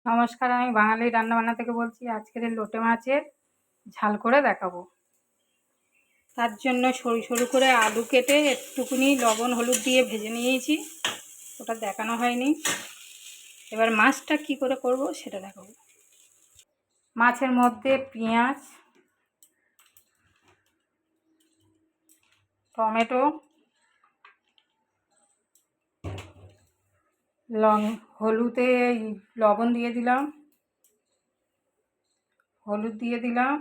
নমস্কার, আমি বাঙালি রান্নাবান্না থেকে বলছি। আজকের এই লোটে মাছের ঝাল করে দেখাবো। তার জন্য সরু সরু করে আলু কেটে একটুকুনি লবণ হলুদ দিয়ে ভেজে নিয়েছি, ওটা দেখানো হয়নি। এবার মাছটা কি করে করব সেটা দেখাবো। মাছের মধ্যে পেঁয়াজ, টমেটো, হলুদে লবণ দিয়ে দিলাম, হলুদ দিয়ে দিলাম,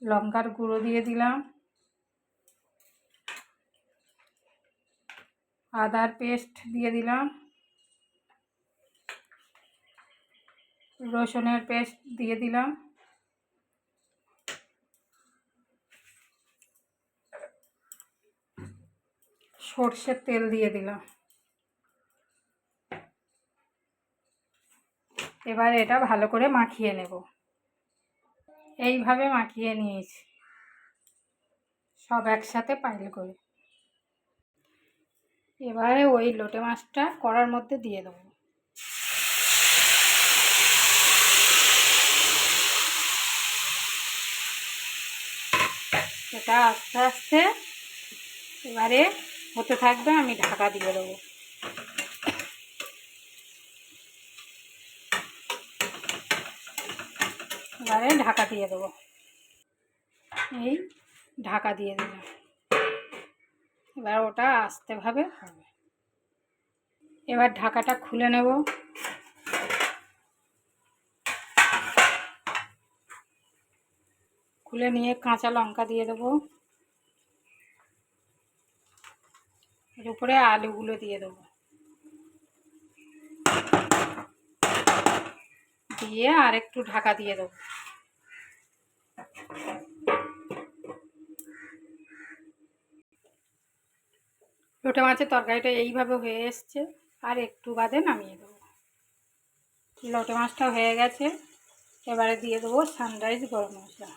লঙ্কার গুঁড়ো দিয়ে দিলাম, আদার পেস্ট দিয়ে দিলাম, রসুনের পেস্ট দিয়ে দিলাম, সর্ষের তেল দিয়ে দিলাম। এবার এটা ভালো করে মাখিয়ে নেব। এইভাবে মাখিয়ে নিয়েছি সব একসাথে পাইল করে। এবারে ওই লোটে মাছটা কড়ার মধ্যে দিয়ে দেবো। এটা আস্তে আস্তে এবারে হতে থাকবে, আমি ঢাকা দিয়ে দেবো। এবারে ঢাকা দিয়ে দেবো। এই ঢাকা দিয়ে দিলাম। এবার ওটা আস্তেভাবে হবে। এবার ঢাকাটা খুলে নেব। খুলে নিয়ে কাঁচা লঙ্কা দিয়ে দেবো, এর উপরে আলুগুলো দিয়ে দেবো, দিয়ে আর একটু ঢাকা দিয়ে দেবো। লোটে মাছের তরকারিটা এইভাবে হয়ে এসছে, আর একটু বাদে নামিয়ে দেবো। লোটে মাছটা হয়ে গেছে। এবারে দিয়ে দেবো সানরাইজ গরম মশলা।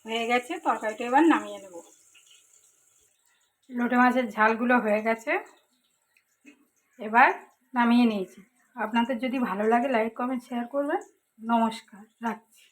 হয়ে গেছে তরকারিটা, এবার নামিয়ে নেব। লোটে মাছের ঝালগুলো হয়ে গেছে, এবার নামিয়ে নিয়েছি। আপনাদের যদি ভালো লাগে লাইক কমেন্ট শেয়ার করবেন। নমস্কার, রাখছি।